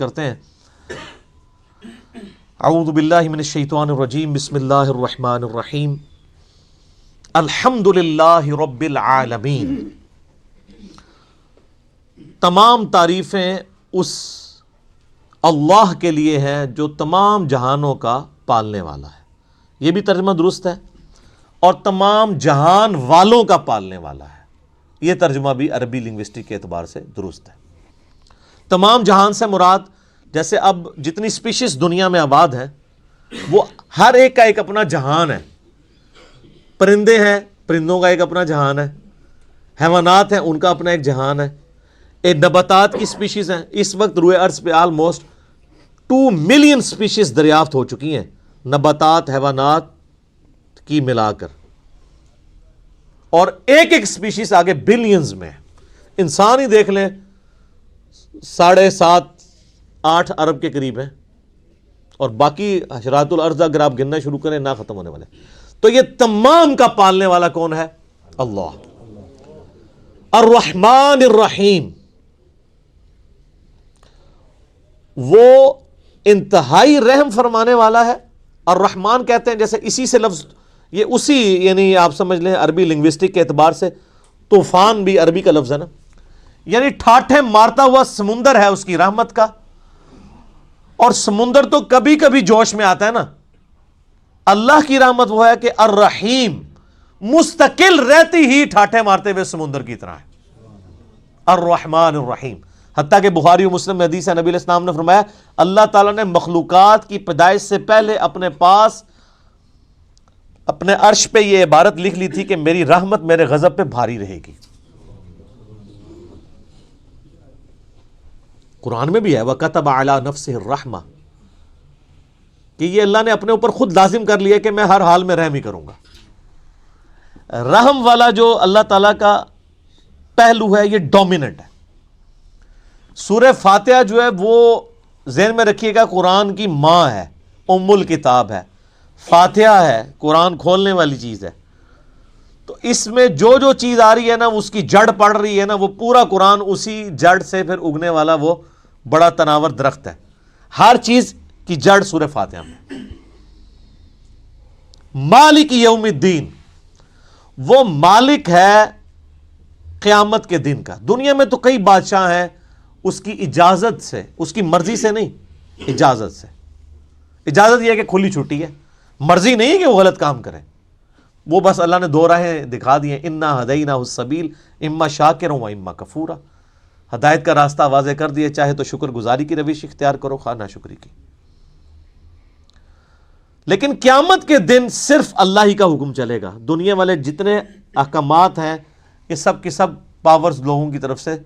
کرتے ہیں. اعوذ باللہ من الشیطان الرجیم، بسم اللہ الرحمن الرحیم، الحمد للہ رب العالمین. تمام تعریفیں اس اللہ کے لیے ہیں جو تمام جہانوں کا پالنے والا ہے. یہ بھی ترجمہ درست ہے. اور تمام جہان والوں کا پالنے والا ہے. یہ ترجمہ بھی عربی لنگوسٹک کے اعتبار سے درست ہے. تمام جہان سے مراد، جیسے اب جتنی سپیشیز دنیا میں آباد ہیں وہ ہر ایک کا ایک اپنا جہان ہے. پرندے ہیں، پرندوں کا ایک اپنا جہان ہے. حیوانات ہیں، ان کا اپنا ایک جہان ہے. نباتات کی سپیشیز ہیں. اس وقت روئے ارض پہ آلموسٹ 2 ملین سپیشیز دریافت ہو چکی ہیں، نباتات حیوانات کی ملا کر. اور ایک ایک سپیشیز آگے بلینز میں. انسان ہی دیکھ لیں 7.5-8 ارب کے قریب ہیں، اور باقی حشرات الارض اگر آپ گننا شروع کریں نہ ختم ہونے والے. تو یہ تمام کا پالنے والا کون ہے؟ اللہ. الرحمن الرحیم، وہ انتہائی رحم فرمانے والا ہے. الرحمن کہتے ہیں جیسے اسی سے لفظ، یہ اسی یعنی آپ سمجھ لیں عربی لنگوسٹک کے اعتبار سے طوفان بھی عربی کا لفظ ہے نا، یعنی ٹھاٹھے مارتا ہوا سمندر ہے اس کی رحمت کا. اور سمندر تو کبھی کبھی جوش میں آتا ہے نا. اللہ کی رحمت وہ ہے کہ الرحیم مستقل رہتی ہی ٹھاٹھے مارتے ہوئے سمندر کی طرح ہے. الرحمن الرحیم. حتیٰ کہ بخاری و مسلم میں حدیث ہے، نبی علیہ السلام نے فرمایا اللہ تعالیٰ نے مخلوقات کی پیدائش سے پہلے اپنے پاس اپنے عرش پہ یہ عبارت لکھ لی تھی کہ میری رحمت میرے غضب پہ بھاری رہے گی. قرآن میں بھی ہے وَكَتَبَ عَلَى نَفْسِهِ الرَّحْمَةِ، کہ یہ اللہ نے اپنے اوپر خود لازم کر لیا کہ میں ہر حال میں رحم ہی کروں گا. رحم والا جو اللہ تعالیٰ کا پہلو ہے یہ ڈومیننٹ ہے. سورہ فاتحہ جو ہے وہ ذہن میں رکھیے گا قرآن کی ماں ہے، ام الکتاب ہے. فاتحہ ہے، قرآن کھولنے والی چیز ہے. تو اس میں جو جو چیز آ رہی ہے نا اس کی جڑ پڑ رہی ہے نا، وہ پورا قرآن اسی جڑ سے پھر اگنے والا وہ بڑا تناور درخت ہے. ہر چیز کی جڑ سورہ فاتحہ میں. مالک یوم الدین، وہ مالک ہے قیامت کے دن کا. دنیا میں تو کئی بادشاہ ہیں، اس کی اجازت سے، اس کی مرضی سے نہیں، اجازت سے. اجازت یہ ہے کہ کھلی چھٹی ہے، مرضی نہیں کہ وہ غلط کام کرے. وہ بس اللہ نے 2 راہیں دکھا دی ہیں، انا ہدیناہ السبیل اما شاکرا و اما کفورا. ہدایت کا راستہ واضح کر دیے، چاہے تو شکر گزاری کی روش اختیار کرو، خواہ ناشکری کی. لیکن قیامت کے دن صرف اللہ ہی کا حکم چلے گا. دنیا والے جتنے احکامات ہیں یہ سب کی سب پاورز لوگوں کی طرف سے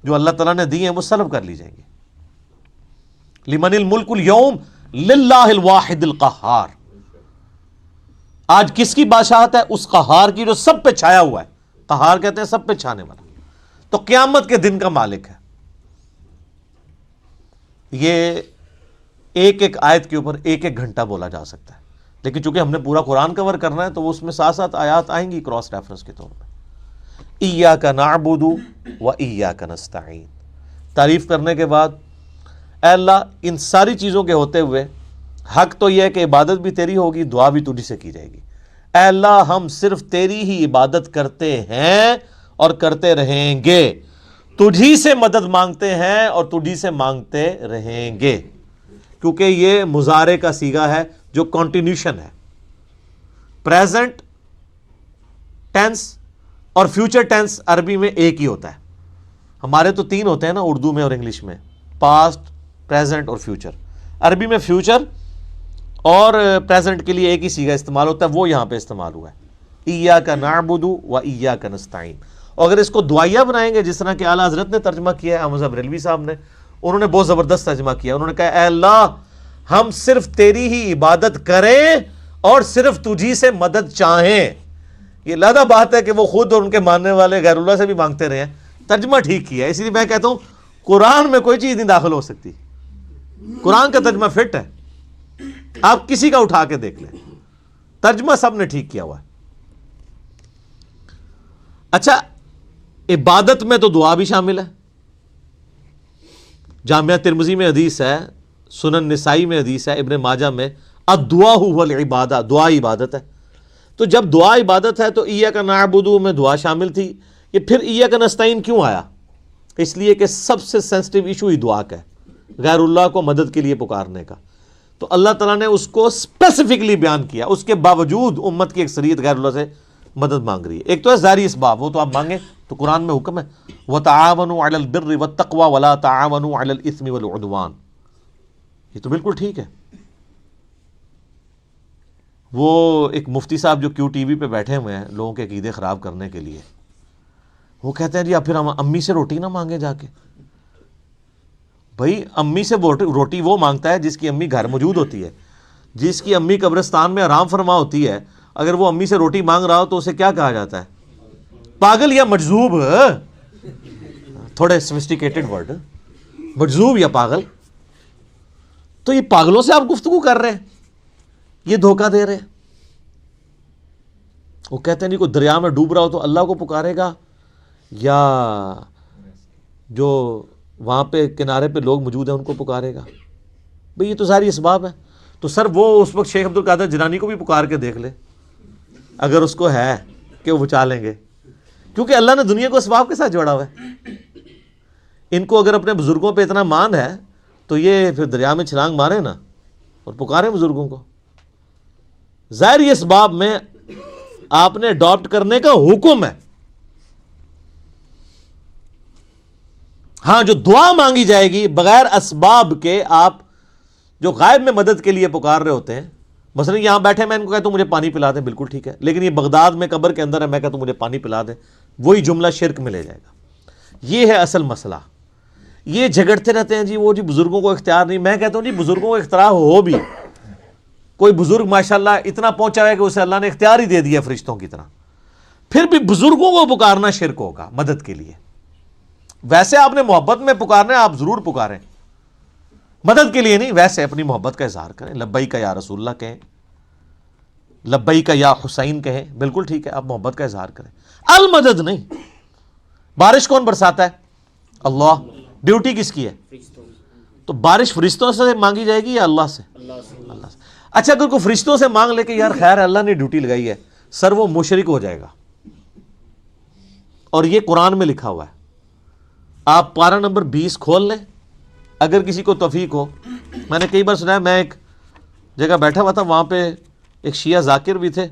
جو اللہ تعالیٰ نے دی ہیں وہ سلب کر لی جائیں گے. لمن الملک اليوم للہ الواحد القہار. آج کس کی بادشاہت ہے؟ اس قہار کی جو سب پہ چھایا ہوا ہے. قہار کہتے ہیں سب پہ چھانے والا. تو قیامت کے دن کا مالک ہے. یہ ایک ایک آیت کے اوپر ایک ایک گھنٹہ بولا جا سکتا ہے، لیکن چونکہ ہم نے پورا قرآن کور کرنا ہے تو اس میں 7 آیات آئیں گی کراس ریفرنس کے طور پہ. ایاک نعبد و ایاک نستعین. تعریف کرنے کے بعد اے اللہ ان ساری چیزوں کے ہوتے ہوئے حق تو یہ ہے کہ عبادت بھی تیری ہوگی، دعا بھی تجھی سے کی جائے گی. اے اللہ ہم صرف تیری ہی عبادت کرتے ہیں اور کرتے رہیں گے، تجھی سے مدد مانگتے ہیں اور تجھی سے مانگتے رہیں گے. کیونکہ یہ مضارع کا صیغہ ہے جو کنٹینیوشن ہے. پریزنٹ ٹینس اور فیوچر ٹینس عربی میں ایک ہی ہوتا ہے. ہمارے تو 3 ہوتے ہیں نا اردو میں اور انگلش میں، پاسٹ، پریزنٹ اور فیوچر. عربی میں فیوچر اور پریزنٹ کے لیے ایک ہی صیغہ استعمال ہوتا ہے، وہ یہاں پہ استعمال ہوا ہے. ایاک نعبد و ایاک نستعین. اور اگر اس کو دعائیہ بنائیں گے جس طرح کہ اعلیٰ حضرت نے ترجمہ کیا ہے، احمد صاحب بریلوی صاحب نے، انہوں نے بہت زبردست ترجمہ کیا. انہوں نے کہا اے اللہ ہم صرف تیری ہی عبادت کریں اور صرف تجھی سے مدد چاہیں. یہ علیحدہ بات ہے کہ وہ خود اور ان کے ماننے والے غیر اللہ سے بھی مانگتے رہے ہیں. ترجمہ ٹھیک کیا ہے. اسی لیے میں کہتا ہوں قرآن میں کوئی چیز نہیں داخل ہو سکتی. قرآن کا ترجمہ فٹ ہے، آپ کسی کا اٹھا کے دیکھ لیں، ترجمہ سب نے ٹھیک کیا ہوا ہے. اچھا، عبادت میں تو دعا بھی شامل ہے. جامعہ ترمذی میں حدیث ہے، سنن نسائی میں حدیث ہے، ابن ماجہ میں، الدعاء هو العبادہ، دعا عبادت ہے۔ تو جب دعا عبادت ہے تو ایاک نعبد میں دعا شامل تھی، یہ پھر ایاک نستعین کیوں آیا؟ اس لیے کہ سب سے سینسٹیو ایشو ہی دعا کا ہے، غیر اللہ کو مدد کے لیے پکارنے کا۔ تو اللہ تعالیٰ نے اس کو اسپیسیفکلی بیان کیا، اس کے باوجود امت کی اکثریت غیر اللہ سے مدد مانگ رہی ہے۔ ایک تو ہے ظاہری اسباب، وہ تو آپ مانگیں، تو قرآن میں حکم ہے وَتَعَاوَنُوا عَلَى الْبِرِّ وَالتَّقْوَى وَلَا تَعَاوَنُوا عَلَى الْإِثْمِ وَالْعُدْوَانِ، یہ تو بالکل ٹھیک ہے۔ وہ ایک مفتی صاحب جو کیو ٹی وی پہ بیٹھے ہوئے ہیں لوگوں کے عقیدے خراب کرنے کے لیے، وہ کہتے ہیں جی اب پھر ہم امی سے روٹی نہ مانگیں جا کے۔ بھائی امی سے روٹی وہ مانگتا ہے جس کی امی گھر موجود ہوتی ہے، جس کی امی قبرستان میں آرام فرما ہوتی ہے، اگر وہ امی سے روٹی مانگ رہا ہو تو اسے کیا کہا جاتا ہے؟ پاگل یا مجذوب، تھوڑے سوفسٹیکیٹڈ ورڈ، مجذوب یا پاگل۔ تو یہ پاگلوں سے آپ گفتگو کر رہے ہیں، یہ دھوکہ دے رہے ہیں۔ وہ کہتے ہیں جی کوئی دریا میں ڈوب رہا ہو تو اللہ کو پکارے گا یا جو وہاں پہ کنارے پہ لوگ موجود ہیں ان کو پکارے گا؟ بھئی یہ تو ساری اسباب ہے۔ تو سر وہ اس وقت شیخ عبد القادر جیلانی کو بھی پکار کے دیکھ لے اگر اس کو ہے کہ وہ بچا لیں گے، کیونکہ اللہ نے دنیا کو اسباب کے ساتھ جوڑا ہوا ہے۔ ان کو اگر اپنے بزرگوں پہ اتنا مان ہے تو یہ پھر دریا میں چھلانگ مارے نا اور پکاریں بزرگوں کو۔ ظاہری اسباب میں آپ نے اڈاپٹ کرنے کا حکم ہے۔ ہاں جو دعا مانگی جائے گی بغیر اسباب کے، آپ جو غائب میں مدد کے لیے پکار رہے ہوتے ہیں، مثلا یہاں بیٹھے میں ان کو کہتا ہوں مجھے پانی پلا دیں، بالکل ٹھیک ہے، لیکن یہ بغداد میں قبر کے اندر ہے، میں کہتا ہوں مجھے پانی پلا دیں، وہی جملہ شرک میں لے جائے گا۔ یہ ہے اصل مسئلہ۔ یہ جھگڑتے رہتے ہیں جی وہ جی بزرگوں کو اختیار نہیں، میں کہتا ہوں جی بزرگوں کو اختیار ہو بھی، کوئی بزرگ ماشاءاللہ اتنا پہنچا ہے کہ اسے اللہ نے اختیار ہی دے دیا فرشتوں کی طرح، پھر بھی بزرگوں کو پکارنا شرک ہوگا مدد کے لیے۔ ویسے آپ نے محبت میں پکارنا ہے، آپ ضرور پکاریں، مدد کے لیے نہیں، ویسے اپنی محبت کا اظہار کریں، لبیک یا رسول اللہ کہیں، لبیک یا حسین کہیں، بالکل ٹھیک ہے، آپ محبت کا اظہار کریں، المدد نہیں۔ بارش کون برساتا ہے؟ اللہ۔ ڈیوٹی کس کی ہے؟ تو بارش فرشتوں سے مانگی جائے گی یا اللہ سے؟ اللہ سے۔ اچھا اگر کوئی فرشتوں سے مانگ لے کہ یار خیر اللہ نے ڈیوٹی لگائی ہے، سر وہ مشرک ہو جائے گا، اور یہ قرآن میں لکھا ہوا ہے۔ آپ پارہ نمبر 20 کھول لیں اگر کسی کو توفیق ہو۔ میں نے کئی بار سنا ہے، میں ایک جگہ بیٹھا ہوا تھا، وہاں پہ ایک شیعہ ذاکر بھی تھے۔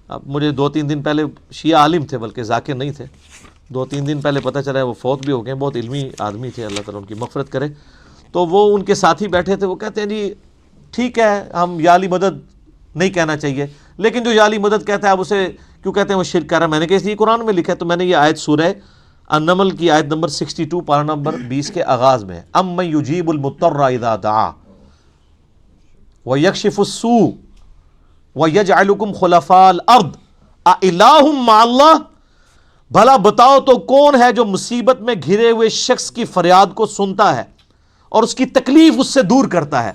اب مجھے 2-3 دن پہلے، شیعہ عالم تھے بلکہ ذاکر نہیں تھے، 2-3 دن پہلے پتہ چلا ہے وہ فوت بھی ہو گئے، بہت علمی آدمی تھے، اللہ تعالیٰ ان کی مغفرت کرے۔ تو وہ ان کے ساتھی بیٹھے تھے، وہ کہتے ہیں جی ٹھیک ہے ہم یا علی مدد نہیں کہنا چاہیے، لیکن جو یا علی مدد کہتا ہے آپ اسے کیوں کہتے ہیں؟ وہ شرک کر رہا ہے۔ میں نے کہا اس لیے قرآن میں لکھا ہے، تو میں نے یہ آیت سورہ النمل کی آیت نمبر 62 پارہ نمبر 20 کے آغاز میں، اَمَّن يُجِيبُ الْمُضْطَرَّ إِذَا دَعَا وَيَكْشِفُ السُّوءَ وَيَجْعَلُكُمْ خُلَفَاءَ الْأَرْضِ أَإِلَٰهٌ مَّعَ اللَّهِ، بھلا بتاؤ تو کون ہے جو مصیبت میں گھرے ہوئے شخص کی فریاد کو سنتا ہے اور اس کی تکلیف اس سے دور کرتا ہے،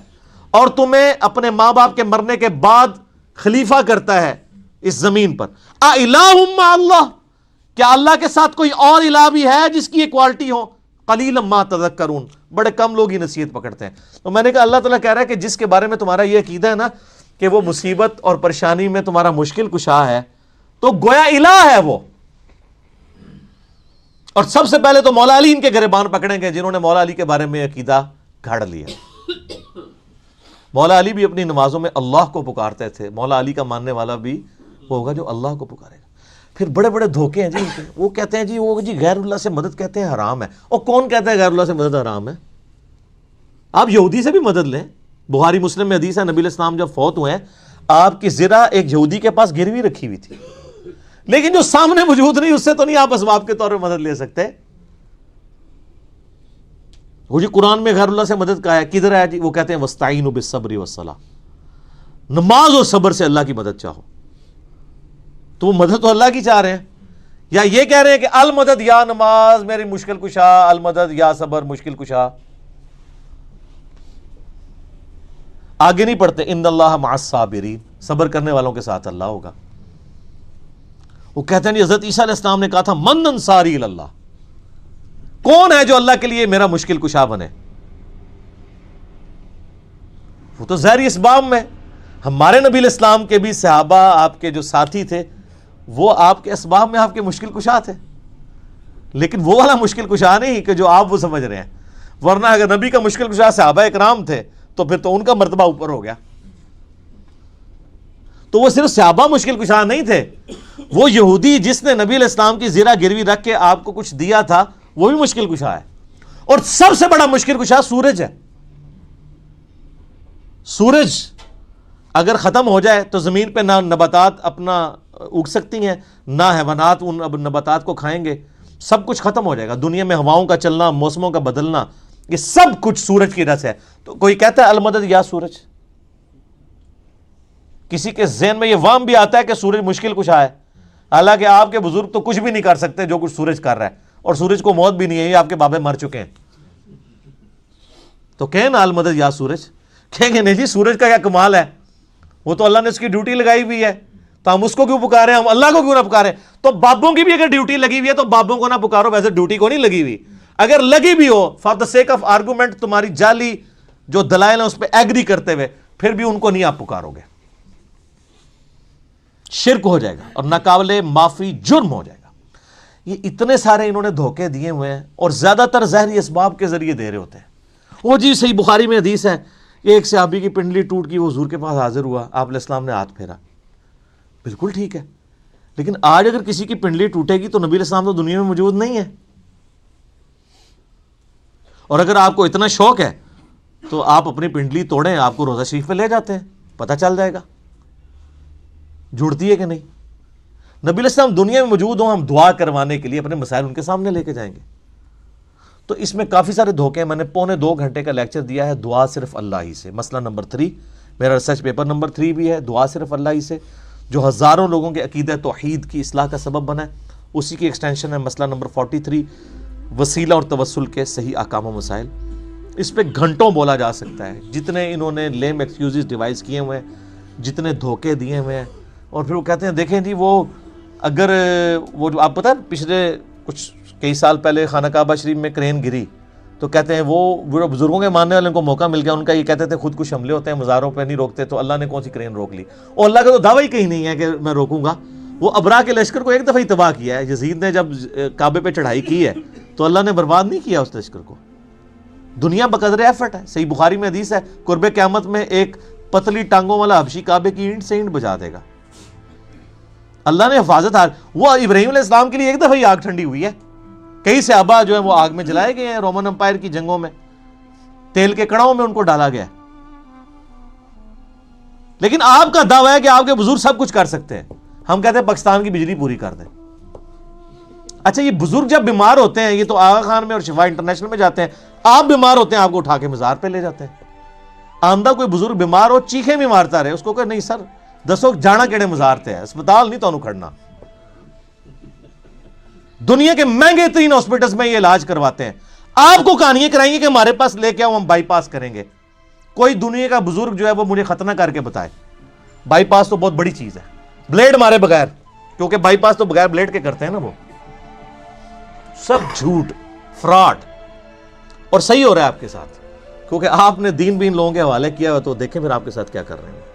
اور تمہیں اپنے ماں باپ کے مرنے کے بعد خلیفہ کرتا ہے اس زمین پر۔ أَإِلَٰهٌ مَّعَ اللَّهِ، کیا اللہ کے ساتھ کوئی اور الہ بھی ہے جس کی یہ کوالٹی ہو؟ قلیلا ما تذکرون، بڑے کم لوگ ہی نصیحت پکڑتے ہیں۔ تو میں نے کہا اللہ تعالیٰ کہہ رہا ہے کہ جس کے بارے میں تمہارا یہ عقیدہ ہے نا کہ وہ مصیبت اور پریشانی میں تمہارا مشکل کشا ہے، تو گویا الہ ہے وہ۔ اور سب سے پہلے تو مولا علی ان کے گریبان پکڑیں گے جنہوں نے مولا علی کے بارے میں عقیدہ گھڑ لیا۔ مولا علی بھی اپنی نمازوں میں اللہ کو پکارتے تھے، مولا علی کا ماننے والا بھی وہ ہوگا جو اللہ کو پکارے گا۔ پھر بڑے بڑے دھوکے ہیں جی، وہ کہتے ہیں جی وہ جی غیر اللہ سے مدد کہتے ہیں حرام ہے۔ اور کون کہتا ہے غیر اللہ سے مدد حرام ہے؟ آپ یہودی سے بھی مدد لیں، بخاری مسلم میں حدیث ہے، نبی علیہ السلام جب فوت ہوئے ہیں آپ کی زرہ ایک یہودی کے پاس گروی رکھی ہوئی تھی، لیکن جو سامنے موجود نہیں اس سے تو نہیں آپ اسباب کے طور پہ مدد لے سکتے۔ وہ جی قرآن میں غیر اللہ سے مدد کہا ہے، کدھر ہے جی؟ وہ کہتے ہیں وَاسْتَعِینُوا بِالصَّبْرِ وَالصَّلَاةِ، نماز اور صبر سے اللہ کی مدد چاہو۔ تو وہ مدد تو اللہ کی چاہ رہے ہیں، یا یہ کہہ رہے ہیں کہ المدد یا نماز میری مشکل کشا، المدد یا صبر مشکل کشا۔ آگے نہیں پڑھتے ان اللہ مع الصابرین، صبر کرنے والوں کے ساتھ اللہ ہوگا۔ وہ کہتے ہیں حضرت عیسیٰ علیہ السلام نے کہا تھا من انصاری اللہ، کون ہے جو اللہ کے لیے میرا مشکل کشا بنے؟ وہ تو ظاہری اسباب میں. ہمارے نبی علیہ السلام کے بھی صحابہ آپ کے جو ساتھی تھے وہ آپ کے اسباب میں آپ کے مشکل کشا تھے, لیکن وہ والا مشکل کشا نہیں کہ جو آپ وہ سمجھ رہے ہیں. ورنہ اگر نبی کا مشکل کشا صحابہ اکرام تھے تو پھر تو ان کا مرتبہ اوپر ہو گیا. تو وہ صرف صحابہ مشکل کشا نہیں تھے, وہ یہودی جس نے نبی علیہ السلام کی زیرہ گروی رکھ کے آپ کو کچھ دیا تھا وہ بھی مشکل کشا ہے. اور سب سے بڑا مشکل کشا سورج ہے. سورج اگر ختم ہو جائے تو زمین پہ نہ نباتات اپنا اگ سکتی ہیں, نہ حیوانات ان نباتات کو کھائیں گے, سب کچھ ختم ہو جائے گا. دنیا میں ہواؤں کا چلنا, موسموں کا بدلنا, یہ سب کچھ سورج کی وجہ سے ہے. تو کوئی کہتا ہے المدد یا سورج, کسی کے ذہن میں یہ وہم بھی آتا ہے کہ سورج مشکل کشا ہے, حالانکہ آپ کے بزرگ تو کچھ بھی نہیں کر سکتے جو کچھ سورج کر رہا ہے, اور سورج کو موت بھی نہیں ہے, یہ آپ کے بابے مر چکے ہیں. تو کہیں نا المدد یا سورج, کہیں گے نہیں جی سورج کا کیا کمال ہے, وہ تو اللہ نے اس کی ڈیوٹی لگائی ہوئی ہے, تو ہم اس کو کیوں پکارے, ہم اللہ کو کیوں نہ پکارے. تو بابوں کی بھی اگر ڈیوٹی لگی ہوئی ہے تو بابوں کو نہ پکارو, ویسے ڈیوٹی کو نہیں لگی ہوئی. اگر لگی بھی ہو for the sake of argument, تمہاری جعلی جو دلائل ہیں اس پہ ایگری کرتے ہوئے, پھر بھی ان کو نہیں آپ پکارو گے, شرک ہو جائے گا اور ناقابل معافی جرم ہو جائے گا. یہ اتنے سارے انہوں نے دھوکے دیے ہوئے ہیں, اور زیادہ تر ظاہری اسباب کے ذریعے دے رہے ہوتے ہیں. وہ جی صحیح بخاری میں حدیث ہے, ایک صحابی کی پنڈلی ٹوٹ گئی, وہ حضور کے پاس حاضر ہوا, آپ علیہ السلام نے ہاتھ پھیرا. بالکل ٹھیک ہے, لیکن آج اگر کسی کی پنڈلی ٹوٹے گی تو نبی علیہ السلام تو دنیا میں موجود نہیں ہے. اور اگر آپ کو اتنا شوق ہے تو آپ اپنی پنڈلی توڑیں, آپ کو روزہ شریف پہ لے جاتے ہیں, پتہ چل جائے گا جڑتی ہے کہ نہیں. نبی علیہ السلام دنیا میں موجود ہوں, ہم دعا کروانے کے لیے اپنے مسائل ان کے سامنے لے کے جائیں گے. تو اس میں کافی سارے دھوکے ہیں. میں نے 2.25 گھنٹے کا لیکچر دیا ہے دعا صرف اللہ ہی سے. مسئلہ نمبر 3 میرا ریسرچ پیپر نمبر 3 بھی ہے, دعا صرف اللہ ہی سے, جو ہزاروں لوگوں کے عقیدہ توحید کی اصلاح کا سبب بنا ہے. اسی کی ایکسٹینشن ہے مسئلہ نمبر 43, وسیلہ اور توسل کے صحیح احکام و مسائل. اس پہ گھنٹوں بولا جا سکتا ہے, جتنے انہوں نے لیم ایکسکیوزز ڈیوائز کیے ہوئے ہیں, جتنے دھوکے دیے ہوئے ہیں. اور پھر وہ کہتے ہیں دیکھیں جی وہ اگر وہ جو آپ پتہ ہے پچھلے کچھ کئی سال پہلے خانہ کعبہ شریف میں کرین گری, تو کہتے ہیں وہ بزرگوں کے ماننے والوں کو موقع مل گیا, ان کا یہ کہتے تھے خود کچھ حملے ہوتے ہیں مزاروں پہ نہیں روکتے, تو اللہ نے کون سی کرین روک لی. اور اللہ کا تو دعویٰ ہی کہیں نہیں ہے کہ میں روکوں گا. وہ ابرا کے لشکر کو ایک دفعہ ہی تباہ کیا ہے. یزید نے جب کعبے پہ چڑھائی کی ہے تو اللہ نے برباد نہیں کیا اس لشکر کو. دنیا بقدر ایفرٹ ہے. صحیح بخاری میں حدیث ہے, قرب قیامت میں ایک پتلی ٹانگوں والا حبشی کعبے کی اینٹ سے اینٹ بجا دے گا. اللہ نے حفاظت وہ ابراہیم علیہ السلام کے لیے ایک دفعہ ہی آگ ٹھنڈی ہوئی ہے. کئی صحابہ جو ہیں وہ آگ میں جلائے گئے ہیں, رومن امپائر کی جنگوں میں تیل کے کڑاؤں میں ان کو ڈالا گیا. لیکن آپ کا دعویٰ ہے کہ آپ کے بزرگ سب کچھ کر سکتے ہیں. ہم کہتے ہیں پاکستان کی بجلی پوری کر دیں. اچھا یہ بزرگ جب بیمار ہوتے ہیں, یہ تو آغا خان میں اور شفا انٹرنیشنل میں جاتے ہیں, آپ بیمار ہوتے ہیں آپ کو اٹھا کے مزار پہ لے جاتے ہیں. آمدہ کوئی بزرگ بیمار ہو چیخیں بھی مارتا رہے, اس کو کہ نہیں سر دسو جانا کیڑے مزار تے ہے, اسپتال نہیں تو کھڑنا. دنیا کے مہنگے ترین ہاسپٹلز میں یہ علاج کرواتے ہیں. آپ کو کہانیاں کرائیں گے کہ ہمارے پاس لے کے آؤ ہم بائی پاس کریں گے. کوئی دنیا کا بزرگ جو ہے وہ مجھے ختنہ کر کے بتائے. بائی پاس تو بہت بڑی چیز ہے, بلیڈ مارے بغیر, کیونکہ بائی پاس تو بغیر بلیڈ کے کرتے ہیں نا. وہ سب جھوٹ فراڈ, اور صحیح ہو رہا ہے آپ کے ساتھ, کیونکہ آپ نے دین بین لوگوں کے حوالے کیا ہوا. تو دیکھیں پھر آپ کے ساتھ کیا کر رہے ہیں.